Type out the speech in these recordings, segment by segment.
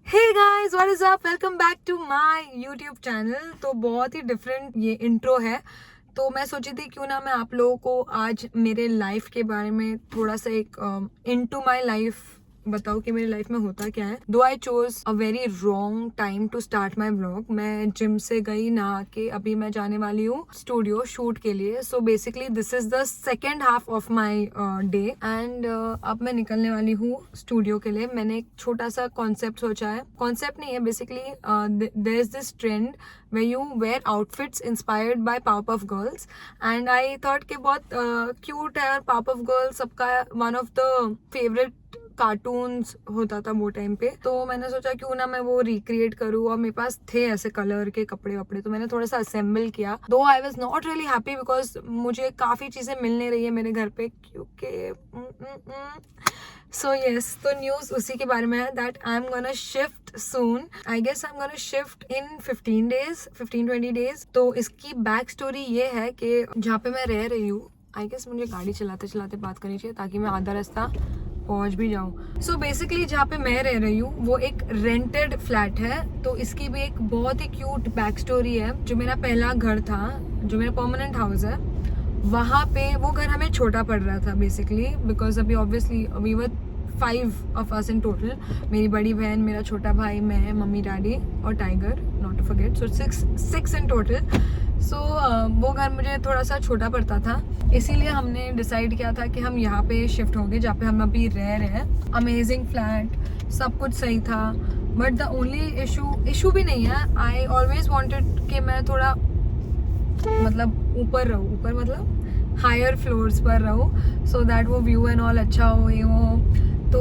Hey guys, what is up, welcome back to my YouTube channel. तो बहुत ही different ये intro है। तो मैं सोची थी क्यों ना मैं आप लोगों को आज मेरे लाइफ के बारे में थोड़ा सा एक इनटू माय लाइफ बताओ कि मेरी लाइफ में होता क्या है। Though I chose a very wrong time to start my vlog. मैं जिम से गई नहा के अभी मैं जाने वाली हूँ स्टूडियो शूट के लिए। So basically this is the second half of my day and अब मैं निकलने वाली हूँ स्टूडियो के लिए। मैंने एक छोटा सा कॉन्सेप्ट सोचा है। कॉन्सेप्ट नहीं है, basically there is this trend where you wear outfits inspired by Powerpuff Girls and I thought कि बहुत क्यूट है और Powerpuff Girls सबका one of the favorite cartoons होता था वो टाइम पे। तो मैंने सोचा क्यों ना मैं वो रिक्रिएट करूँ और मेरे पास थे ऐसे कलर के कपड़े वपड़े, तो मैंने थोड़ा सा असेंबल किया। दो I was not really happy because मुझे काफ़ी चीज़ें मिल नहीं रही है मेरे घर पे क्योंकि सो यस, तो न्यूज़ उसी के बारे में है that I am gonna shift soon. I guess I am gonna shift in 15-20 days. तो इसकी बैक स्टोरी ये है कि जहाँ पे मैं रह रही हूँ, आई गेस मुझे गाड़ी चलाते चलाते बात करनी चाहिए ताकि मैं आधा रास्ता पहुंच भी जाऊँ। सो बेसिकली जहाँ पे मैं रह रही हूँ वो एक रेंटेड फ्लैट है। तो इसकी भी एक बहुत ही क्यूट बैक स्टोरी है। जो मेरा पहला घर था, जो मेरा परमानेंट हाउस है, वहाँ पे वो घर हमें छोटा पड़ रहा था बेसिकली बिकॉज अभी obviously we were 5 of us in total। मेरी बड़ी बहन, मेरा छोटा भाई, मैं, मम्मी डैडी और Tiger, not to forget. So 6 in total। So वो घर मुझे थोड़ा सा छोटा पड़ता था, इसीलिए हमने डिसाइड किया था कि हम यहाँ पे शिफ्ट हो गए जहाँ पे हम अभी रह रहे हैं। अमेजिंग फ्लैट, सब कुछ सही था, बट द ओनली इशू भी नहीं है। आई ऑलवेज वॉन्टेड कि मैं थोड़ा मतलब ऊपर रहूँ, ऊपर मतलब हायर फ्लोर्स पर रहूँ सो दैट वो व्यू एंड ऑल अच्छा हो, ये हो। तो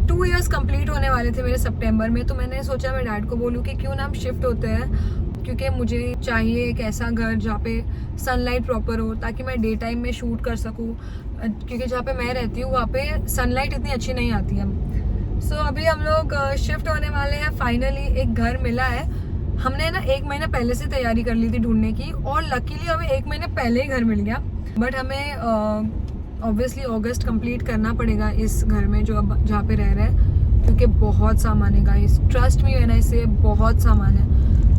2 years कंप्लीट होने वाले थे मेरे सितंबर में। तो मैंने सोचा मैं डैड को बोलूँ कि क्यों ना हम शिफ्ट होते हैं, क्योंकि मुझे चाहिए एक ऐसा घर जहाँ पे सनलाइट प्रॉपर हो ताकि मैं डे टाइम में शूट कर सकूँ, क्योंकि जहाँ पे मैं रहती हूँ वहाँ पे सनलाइट इतनी अच्छी नहीं आती है। सो अभी हम लोग शिफ्ट होने वाले हैं। फाइनली एक घर मिला है। हमने ना 1 महीने पहले से तैयारी कर ली थी ढूंढने की और लकीली हमें 1 महीने पहले ही घर मिल गया। बट हमें ऑब्वियसली अगस्त कंप्लीट करना पड़ेगा इस घर में जो अब जहाँ पे रह रहे हैं, क्योंकि बहुत सामान है guys. Trust me when I से बहुत सामान है।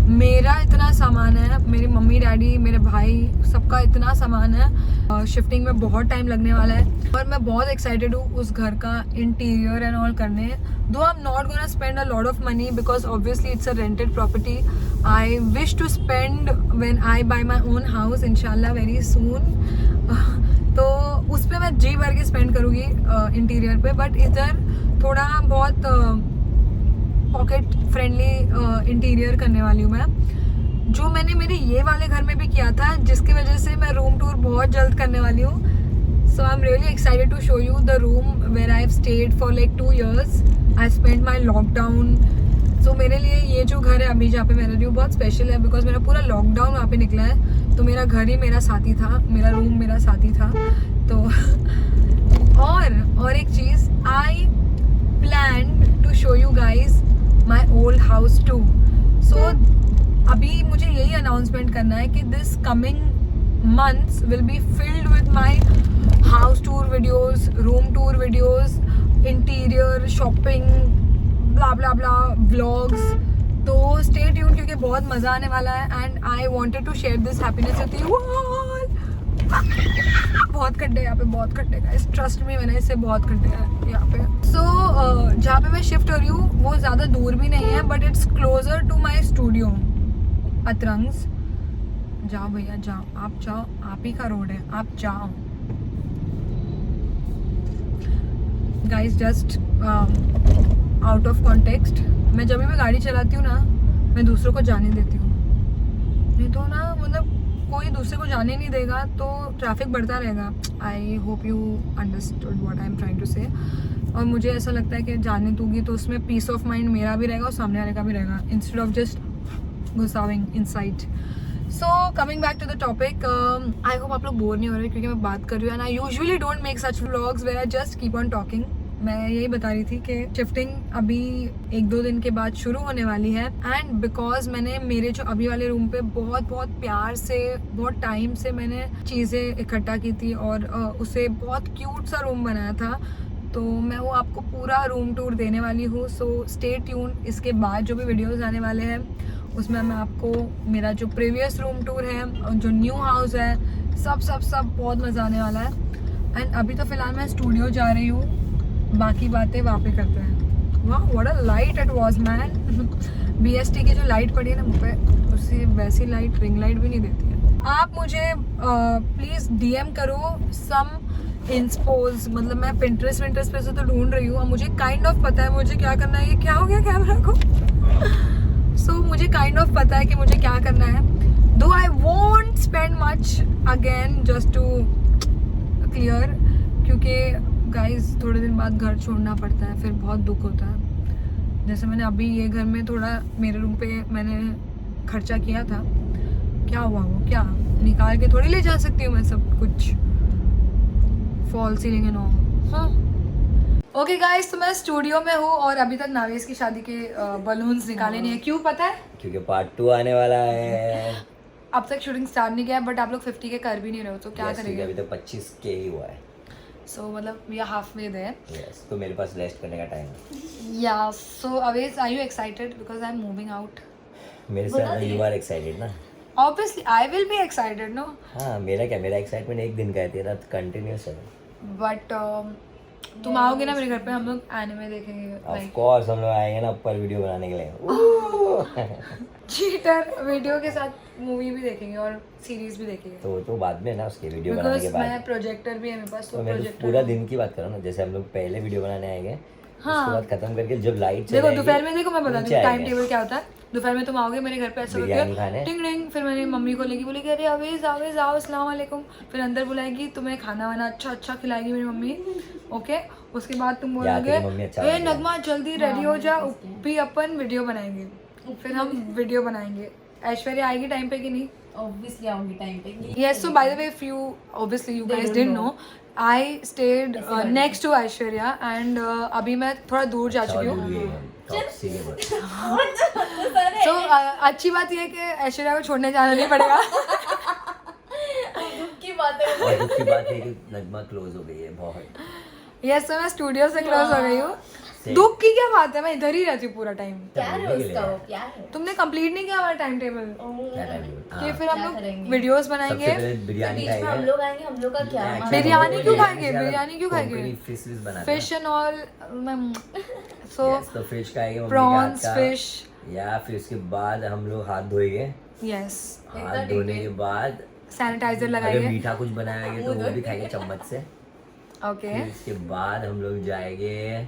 मेरा इतना सामान है, मेरी मम्मी डैडी, मेरे भाई, सबका इतना सामान है। शिफ्टिंग में बहुत टाइम लगने वाला है और मैं बहुत एक्साइटेड हूँ उस घर का इंटीरियर एंड ऑल करने। Though I am not gonna spend a lot of money because obviously it's a rented property. I wish to spend when I buy my own house इंशाल्लाह वेरी सून। तो उस पर मैं जी भर के spend करूँगी interior पे, बट इधर थोड़ा बहुत पॉकेट फ्रेंडली इंटीरियर करने वाली हूँ मैं, जो मैंने मेरे ये वाले घर में भी किया था, जिसकी वजह से मैं रूम टूर बहुत जल्द करने वाली हूँ। So I am really excited to show you the room where I have stayed for like 2 years। I spend my lockdown. So मेरे लिए ये जो घर है अभी जहाँ पे मैं रह रही हूँ बहुत स्पेशल है बिकॉज मेरा पूरा लॉकडाउन वहाँ पे निकला है। तो मेरा घर ही मेरा साथी था, मेरा रूम मेरा साथी था। तो और एक चीज़, I plan to show you guys my old house too. So अभी मुझे यही अनाउंसमेंट करना है कि this coming months will be filled with my house tour videos, room tour videos, interior, shopping, blah blah blah vlogs. तो stay tuned क्योंकि बहुत मज़ा आने वाला है and I wanted to share this happiness with you all. बहुत खड्डे यहाँ पे, बहुत खड्डे गाइस, ट्रस्ट मी मैंने इससे बहुत खड्डे हैं यहाँ पे। सो जहाँ पे मैं शिफ्ट हो रही हूँ वो ज़्यादा दूर भी नहीं है but it's closer to my studio Atrangs. जाओ भैया जाओ, आप जाओ, आप ही का रोड है, आप जाओ guys. Just out of context, मैं जब भी मैं गाड़ी चलाती हूँ ना मैं दूसरों को जाने देती हूँ, नहीं तो ना मतलब कोई दूसरे को जाने नहीं देगा तो ट्रैफिक बढ़ता रहेगा। I hope you understood what I am trying to say. और मुझे ऐसा लगता है कि जाने दूंगी तो उसमें पीस ऑफ माइंड मेरा भी रहेगा और सामने वाले का भी रहेगा, इंस्टेड ऑफ जस्ट घुसाविंग inside. So coming back to the topic, I hope आप लोग बोर नहीं हो रहे क्योंकि मैं बात कर रही हूँ and I usually don't make such vlogs where I just keep on talking. मैं यही बता रही थी कि शिफ्टिंग अभी 1-2 दिन के बाद शुरू होने वाली है एंड बिकॉज मैंने मेरे जो अभी वाले रूम पे बहुत प्यार से बहुत टाइम से मैंने चीज़ें इकट्ठा की थी और उसे बहुत क्यूट सा रूम बनाया था। तो मैं वो आपको पूरा रूम टूर देने वाली हूँ। So stay tune. इसके बाद जो भी वीडियोस आने वाले हैं उसमें मैं आपको मेरा जो प्रीवियस रूम टूर है और जो न्यू हाउस है सब बहुत मज़ा आने वाला है। एंड अभी तो फ़िलहाल मैं स्टूडियो जा रही हूँ, बाकी बातें वहाँ पे करते हैं। वाह what a light it was man. BST की जो लाइट पड़ी है ना मुझ पे, उससे वैसी लाइट रिंग लाइट भी नहीं देती है। आप मुझे प्लीज़ DM करो सम इंस्पोज, मतलब मैं पिंटरेस्ट पे से तो ढूंढ रही हूँ और मुझे काइंड ऑफ पता है मुझे क्या करना है। ये क्या हो गया कैमरा को? सो मुझे काइंड ऑफ पता है कि मुझे क्या करना है। Though I won't spend much again just to clear, क्योंकि गाइज थोड़े दिन बाद घर छोड़ना पड़ता है, फिर बहुत दुख होता है। जैसे मैंने अभी ये घर में थोड़ा मेरे रूम पे मैंने खर्चा किया था, क्या हुआ वो क्या निकाल के थोड़ी ले जा सकती हूँ मैं सब कुछ, फॉल सीलिंग एंड ऑल। हाँ ओके गाइस, तो मैं स्टूडियो में हूँ और अभी तक नावेश की शादी के बलून्स निकाले नहीं है। क्यों पता है? क्योंकि पार्ट 2 आने वाला है। अब तक शूटिंग स्टार्ट नहीं किया है, बट आप लोग 50 के कर भी नहीं रहे हो, तो क्या करेंगे? अभी तक 25 के ही हुआ है। सो मतलब we are half way there. Yes, तो मेरे पास रेस्ट करने का टाइम है। या so always are you excited because I am moving out? मेरे साथ यू आर एक्साइटेड ना? Obviously I will be excited no. हाँ, मेरा क्या, मेरा एक्साइटमेंट एक दिन का है, तेरा कंटिन्यूअस है। बट तुम आओगे ना मेरे घर पे, हम लोग एनिमे देखेंगे। ऑफ कोर्स हम लोग आएंगे ना ऊपर वीडियो बनाने के लिए। चीटर, वीडियो के साथ मूवी भी देखेंगे और सीरीज भी देखेंगे। तो बाद में ना उसके वीडियो बनाने के बाद। मैं प्रोजेक्टर भी है मेरे पास, तो मैं प्रोजेक्टर पूरा दिन की बात कर रहा हूँ ना, जैसे हम लोग पहले वीडियो बनाने आएंगे, हाँ, उसके बाद खत्म करके जब लाइट देखो दोपहर में, देखो मैं बता दूँ टाइम टेबल क्या होता है। दोपहर में तुम आओगे मेरे घर पे, ऐसा करके टिंग टिंग, फिर मैंने मम्मी को लेगी, बोलेगी अरे अवेज अवेज आओ अस्सलाम वालेकुम, फिर अंदर बुलाएगी, तुम्हें खाना वाना अच्छा खिलाएगी मेरी मम्मी। ओके, उसके बाद तुम बोलोगे ए नगमा जल्दी रेडी हो जा, भी अपन वीडियो बनाएंगे। फिर हम वीडियो बनाएंगे। ऐश्वर्या आएगी टाइम पे कि नहीं? Obviously आऊंगी टाइम पे। Yes, so by the way, if you obviously you guys didn't know, I stayed next to Aishwarya and अभी मैं थोड़ा दूर जा चुकी हूँ। So अच्छी बात ये है कि ऐश्वर्या को छोड़ने जाना नहीं पड़ेगा। दुख की बात है कि नगमा क्लोज हो गई है बहुत। Yes, so मैं स्टूडियो से क्लोज हो गई हूँ। दुख की क्या बात है, मैं इधर ही रहती हूँ पूरा टाइम। प्यार है उसका, वो प्यार है। तुमने कंप्लीट नहीं किया हमारा टाइम टेबल कि फिर हम लोग वीडियोस बनाएंगे। बिरयानी खाएंगे, हम लोग आएंगे, हम लोग का क्या? बिरयानी क्यों खाएंगे? बिरयानी क्यों खाएंगे? Fish and all. सो तो फिश खाएंगे, प्रॉन्स फिश, या फिर उसके बाद हम लोग हाथ धोएंगे। यस, हाथ धोने के बाद सैनिटाइजर लगाएंगे। मीठा कुछ बनाएंगे तो वो भी खाएंगे चम्मच से। ओके, इसके बाद हम लोग जाएंगे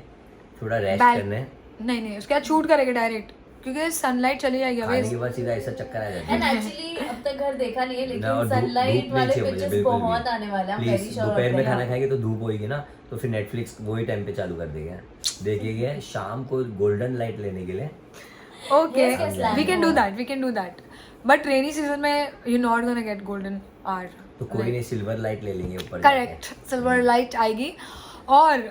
थोड़ा रेस्ट करने। नहीं उसके बाद शूट करेंगे डायरेक्ट, क्योंकि सनलाइट चली जाएगी। खाने के बाद सीधा ऐसा चक्कर आ जाता है। एंड एक्चुअली अब तक घर देखा नहीं है, लेकिन सनलाइट वाले पिक्चर्स बहुत आने वाले हैं। वेरी श्योर दोपहर में खाना खाएंगे तो धूप होएगी ना, तो फिर नेटफ्लिक्स वही टाइम पे चालू कर देंगे, देखेंगे शाम को गोल्डन लाइट लेने के लिए। Okay, we can do that but rainy season में you not gonna get golden hour, तो कोई नहीं, सिल्वर लाइट ले लेंगे ऊपर। करेक्ट, सिल्वर लाइट आएगी। और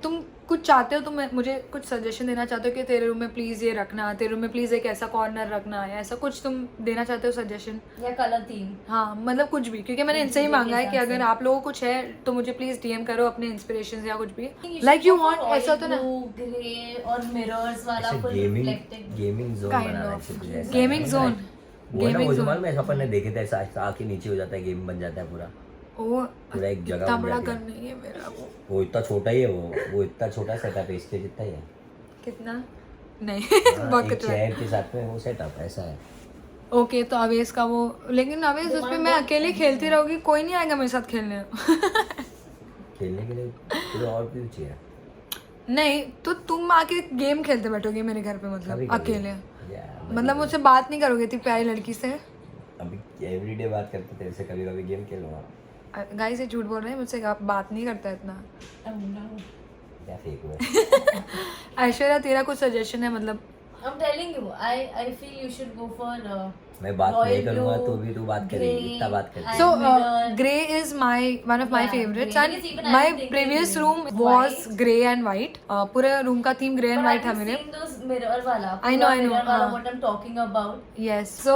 तुम कुछ चाहते हो, तुम मुझे कुछ सजेशन देना चाहते हो कि तेरे रूम में प्लीज ये रखना, तेरे रूम में प्लीज एक ऐसा कॉर्नर रखना, या ऐसा कुछ तुम देना चाहते हो सजेशन, या कलर थीम? हाँ मतलब कुछ भी, क्योंकि मैंने इनसे ही मांगा है कि अगर आप लोगों को कुछ है तो मुझे प्लीज DM करो अपने इंस्पिरेशन या कुछ भी, लाइक यू वांट ऐसा तो ना ग्रे और मिरर्स वाला फुल रिफ्लेक्टेड गेमिंग जोन बनाना चाहिए। गेमिंग जोन, गेमिंग जोन में अपन ने देखे थे, ऐसा आके नीचे हो जाता है, गेम बन जाता है पूरा। ओ पूरा एक जगह इतना बड़ा घर नहीं है मेरा। वो इतना छोटा ही है, वो इतना छोटा सेटअप है, इसके जितना ही है। कितना? नहीं बहुत एक चेयर के साथ में वो सेटअप ऐसा है। ओके, तो अवेश का वो, लेकिन अवेश उस पे मैं अकेले खेलती रहूंगी, कोई नहीं आएगा मेरे साथ खेलने। खेलने के लिए तो और भी चाहिए। नहीं तो तुम आके गेम खेलते बैठोगे मेरे घर पे, मतलब अकेले, मतलब मुझसे बात नहीं करोगे इतनी प्यारी लड़की से? अभी एवरीडे बात करते तेरे से, कभी कभी गेम खेलूंगा। गाइस ये झूठ बोल रहे हैं, मुझसे बात नहीं करता इतना। क्या फेक हुआ? ऐश्वर्या तेरा कुछ सजेशन है, मतलब I'm telling you, I feel you should go for मैं बात royal नहीं करूंगा blue, तो भी तू बात करेगी, grey, इतना बात करती है। So mirror. grey is one of my Yeah, favorites, grey. and Because even I my was thinking previous grey. room was White. grey and white. पूरे room का theme grey and But white था have you मेरे. seen those mirror wala? I know, पूरा mirror wala, हाँ. what I'm talking about. Yes. So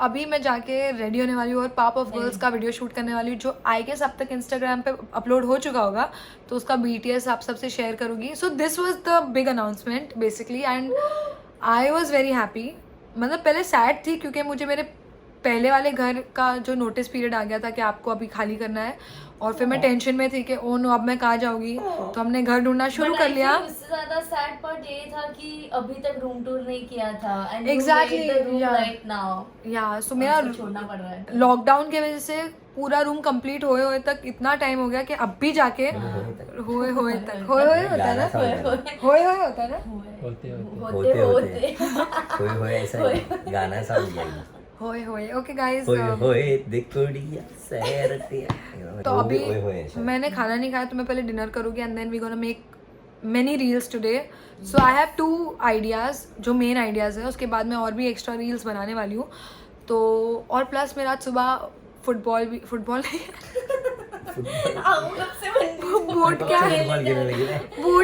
अभी मैं जाके ready होने वाली हूँ और पाप ऑफ गर्ल्स का वीडियो शूट करने वाली हूँ, जो आई गेस अब तक इंस्टाग्राम पे अपलोड हो चुका होगा, तो उसका BTS आप सबसे शेयर करूँगी. So this was the big announcement basically, and I was very happy. मतलब पहले सैड थी क्योंकि मुझे मेरे पहले वाले घर का जो नोटिस पीरियड आ गया था कि आपको अभी खाली करना है, और फिर मैं टेंशन में थी कि ओ नो अब मैं कहाँ जाऊँगी, तो हमने घर ढूंढना शुरू But कर I लिया. feel उससे ज्यादा sad part ये था कि अभी तक रूम टूर नहीं किया था and you Exactly, made the room yeah. right now. या सो मेरा उसको छोड़ना पड़ रहा है. लॉकडाउन की वजह से पूरा रूम कंप्लीट होए होए तक इतना टाइम हो गया कि अब भी जाके होए होए तक होए होता है ना, होए होए होता है ना, होते होते होते होए होए ऐसा ही गाना सा हो जाएगा। होए होए. ओके गाइस, होए होए दिकुड़िया सैरतिया, तो वो भी अभी होए होए ऐसा। मैंने खाना नहीं खाया, तो मैं पहले डिनर करूँगी and then we gonna make many reels today. So I have 2 ideas जो मेन आइडियाज़ हैं, उसके बाद मैं और भी एक्स्ट्रा रील्स बनाने वाली हूँ. तो और प्लस मेरा आज सुबह फुटबॉल नहीं बूट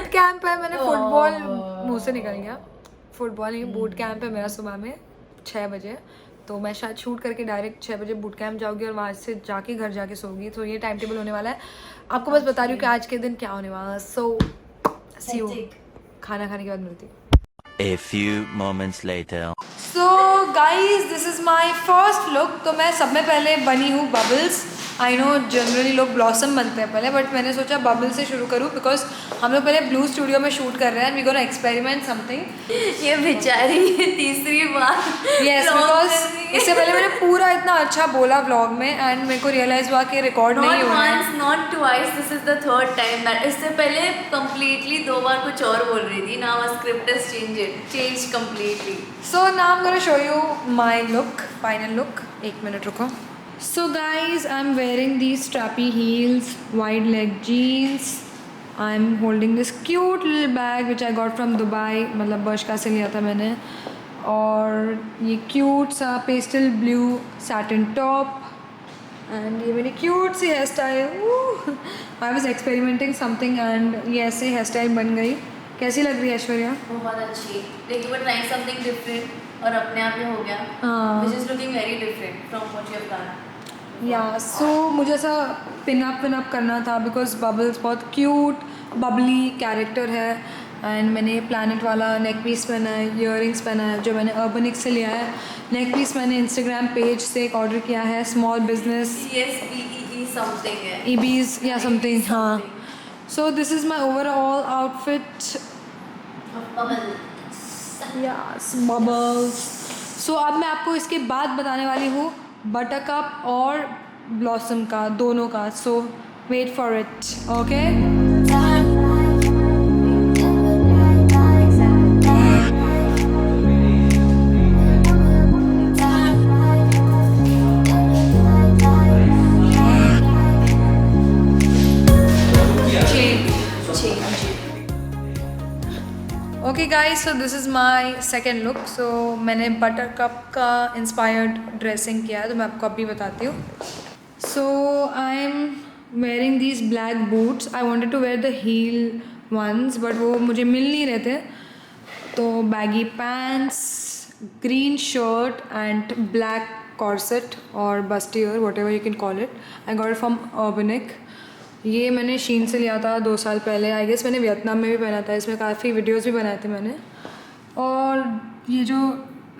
कैंप है. मैंने फुटबॉल मुंह से निकल गया, फुटबॉल नहीं बूट कैंप है मेरा सुबह में 6 बजे. तो मैं शायद शूट करके डायरेक्ट 6 बजे बूट कैंप जाऊँगी और वहाँ से जाके घर जाके सोऊंगी. तो ये टाइम टेबल होने वाला है. आपको बस बता रही हूँ कि आज के दिन क्या होने वाला है. सो सी यू खाना खाने के बाद मिलती हूँ. A few moments later. So guys this is my first look. तो मैं सब में पहले बनी हूँ बबल्स. आई नो जनरली लोग ब्लॉसम बनते हैं पहले, बट मैंने सोचा बबल से शुरू करूँ बिकॉज हम लोग पहले ब्लू स्टूडियो में शूट कर रहे हैं. We gonna experiment something. ये बेचारी तीसरी बार यस, बिकॉज इससे पहले मैंने पूरा इतना अच्छा बोला व्लॉग में एंड मेरे को रियलाइज हुआ कि रिकॉर्ड नहीं Not हो रहा है. once, not twice. This is the third time that. इससे पहले completely 2 बार कुछ और बोल रही थी. Now our script has changed completely. So now I'm gonna show you my look, final look. 1 minute रुको. So guys, I'm wearing these strappy heels, wide leg jeans. I'm holding this cute little bag which I got from Dubai. मतलब बर्शका से लिया था मैंने. और ये cute सा pastel blue satin top. And ये मेरी cute C hair style. I was experimenting something and ये ऐसे hair style बन गई. कैसी लग रही है ऐश्वर्या? बहुत अच्छी. Like you were trying something different और अपने आप ही हो गया. हाँ. Which is looking very different from what you have done. या सो मुझे ऐसा पिन अप करना था बिकॉज बबल्स बहुत क्यूट बबली कैरेक्टर है. एंड मैंने प्लैनेट वाला नेक पीस पहना है, ईयरिंग्स पहना है जो मैंने अर्बनिक से लिया है. नेक पीस मैंने इंस्टाग्राम पेज से एक ऑर्डर किया है, स्मॉल बिजनेस ESBEE something है. EBs या समथिंग. हाँ. So this is my overall outfit. Yes Bubbles. So अब मैं आपको इसके बाद बताने वाली हूँ बटरकप और ब्लॉसम का, दोनों का. So wait for it. Okay. Okay guys, so this is my second look. So मैंने बटर कप का इंस्पायर्ड ड्रेसिंग किया है, तो मैं आपको अभी बताती हूँ. So I am wearing these black boots. I wanted to wear the heel ones but वो मुझे मिल नहीं रहे थे. तो baggy pants, green shirt and black corset और bustier whatever you can call it. I got it from Urbanic. ये मैंने शीन से लिया था 2 साल पहले. आई गेस मैंने वियतनाम में भी पहना था. इसमें काफ़ी वीडियोस भी बनाए थे मैंने. और ये जो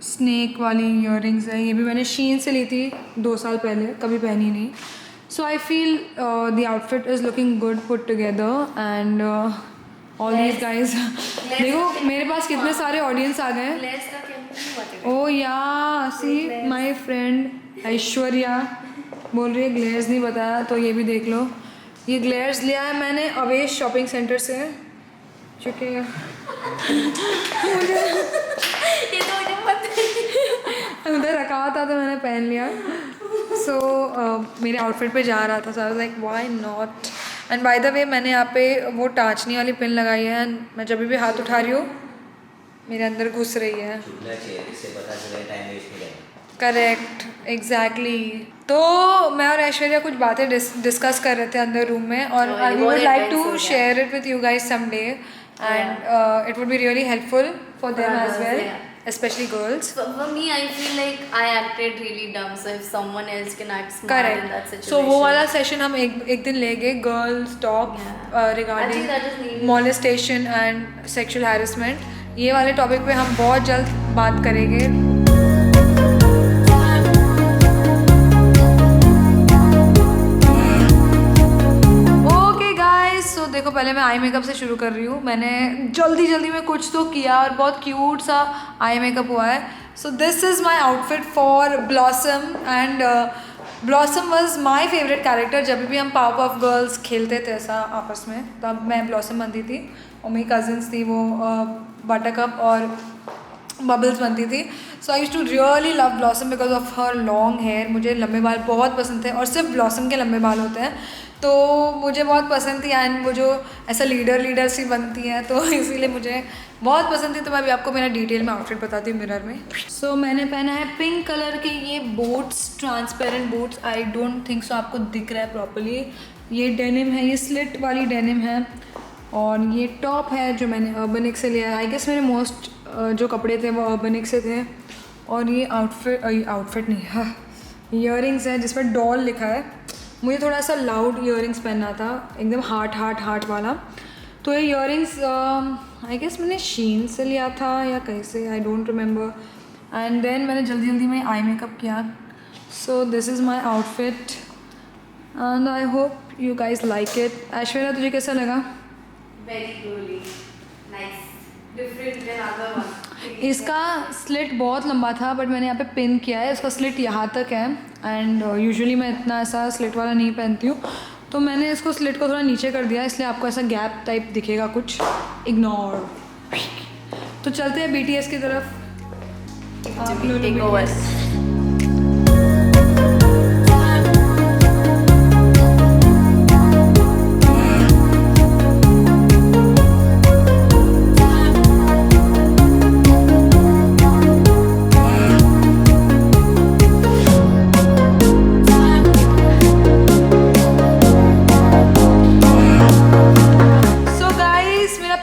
स्नेक वाली ईयरिंग्स है ये भी मैंने शीन से ली थी 2 साल पहले, कभी पहनी नहीं. So I feel the outfit is looking good put together and all these guys. देखो मेरे पास कितने सारे ऑडियंस आ गए हैं. ओ या सी माई फ्रेंड ऐश्वर्या बोल रही है ग्लेयर्स नहीं बताया, तो ये भी देख लो. ये ग्लेयर्स लिया है मैंने अवेश शॉपिंग सेंटर से, क्योंकि मुझे ये तो मुझे पता है. उधर रखा हुआ था तो मैंने पहन लिया. सो मेरे आउटफिट पे जा रहा था, so I was like why not. And by the way मैंने यहाँ पे वो टाँचनी वाली पिन लगाई है. मैं जब भी हाथ उठा रही हूँ मेरे अंदर घुस रही है। छूटना चाहिए, इससे पता चले टाइम वेस्ट नहीं करना। Correct, exactly. तो मैं और ऐश्वर्या कुछ बातें डिस्कस कर रहे थे अंदर रूम में, और ये आई बहुत वुड लाइक intense हो टू गया। Share it with you guys someday, and it would be really helpful for them as well, स्पेशally girls. For me, I feel like I acted really dumb. So if someone else can act smart in that correct, situation. सो वो वाला session हम एक दिन लेंगे, girls talk Yeah. I think that is regarding needed. molestation and sexual harassment. ये वाले topic पे हम बहुत जल्द बात करेंगे। ओके गाइस, सो देखो पहले मैं आई मेकअप से शुरू कर रही हूँ। मैंने जल्दी में कुछ तो किया और बहुत क्यूट सा आई मेकअप हुआ है। सो this is my outfit for blossom, and blossom was my favourite character. जब भी हम पावर ऑफ गर्ल्स खेलते थे ऐसा आपस में, तब मैं ब्लॉसम बनती थी और मेरी कजिन्स थी वो बटरकप और बबल्स बनती थी। So I used to really love Blossom because of her long hair. मुझे लंबे बाल बहुत पसंद थे, और सिर्फ ब्लॉसम के लंबे बाल होते हैं, तो मुझे बहुत पसंद थी। एंड वो जो ऐसा लीडर सी बनती है, तो इसीलिए मुझे बहुत पसंद थी। तो मैं अभी आपको मेरा डिटेल में आउटफिट बताती हूँ मिरर में। सो मैंने पहना है पिंक कलर के ये boots, transparent boots. I don't think so आपको दिख रहा है प्रॉपर्ली। ये डेनिम है, ये स्लिट वाली डेनिम है, और ये टॉप है जो मैंने अर्बनिक से लिया है। आई गेस मेरे मोस्ट जो कपड़े थे वो अर्बनिक से थे। और ये आउटफिट नहीं, हाँ, ईयरिंग्स है जिस पर डॉल लिखा है। मुझे थोड़ा सा लाउड ईयरिंग्स पहनना था, एकदम हार्ट वाला। तो ये ईयरिंग्स आई गेस मैंने शीन से लिया था या कहीं से, I don't remember. And then मैंने जल्दी में आई मेकअप किया। So this is my outfit and I hope you guys like it. Aishwarya, तुझे कैसा लगा? Very truly nice, different than other one. इसका स्लिट बहुत लंबा था, बट मैंने यहाँ पे पिन किया है। इसका स्लिट यहाँ तक है, एंड यूजुअली मैं इतना ऐसा स्लिट वाला नहीं पहनती हूँ, तो मैंने इसको स्लिट को थोड़ा नीचे कर दिया, इसलिए आपको ऐसा गैप टाइप दिखेगा कुछ। इग्नोर। तो चलते हैं BTS की तरफ। आप लोग Take over.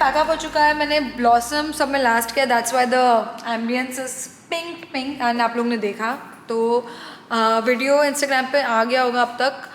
पैकअप हो चुका है। मैंने ब्लॉसम सब में लास्ट किया, that's why the ambience is pink and आप लोग ने देखा तो वीडियो इंस्टाग्राम पे आ गया होगा अब तक।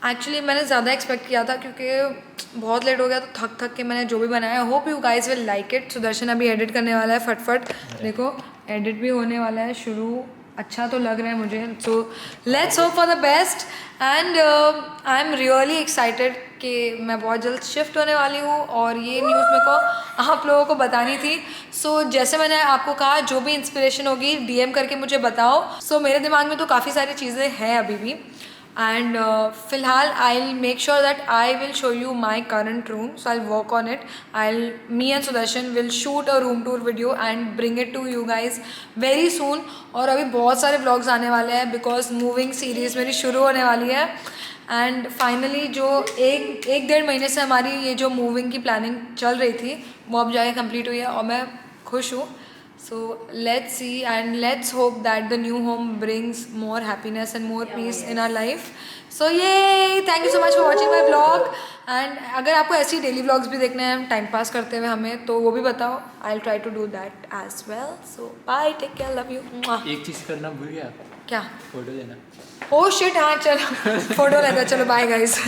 एक्चुअली मैंने ज़्यादा एक्सपेक्ट किया था क्योंकि बहुत लेट हो गया, तो थक के मैंने जो भी बनाया। Hope you guys will like it. Sudarshan अभी एडिट करने वाला है फटफट, देखो एडिट भी होने वाला है शुरू। अच्छा तो लग रहा है मुझे, so let's hope for the best. And I am really excited कि मैं बहुत जल्द शिफ्ट होने वाली हूँ और ये न्यूज़ मेरे को आप लोगों को बतानी थी। सो जैसे मैंने आपको कहा, जो भी इंस्पिरेशन होगी DM करके मुझे बताओ। सो मेरे दिमाग में तो काफ़ी सारी चीज़ें हैं अभी भी, एंड फिलहाल I will make sure that I will show you my current room, so I work on it. Me and Sudarshan will shoot a room tour video and bring it to you guys very soon. और अभी बहुत सारे vlogs आने वाले हैं because moving series मेरी शुरू होने वाली है। एंड फाइनली जो एक डेढ़ महीने से हमारी ये जो मूविंग की प्लानिंग चल रही थी वो अब जाके कंप्लीट हुई है और मैं खुश हूँ। So let's see and let's hope that the new home brings more happiness and more peace in our life. So yay! Thank you so much for watching my vlog. And अगर आपको ऐसी daily vlogs भी देखने हैं time pass करते हुए हमें, तो वो भी बताओ। I'll try to do that as well. So bye, take care, love you. एक चीज़ करना भूल गया, क्या? फोटो लेना। Oh shit, हाँ चलो फोटो लेते, चलो बाय गाइस।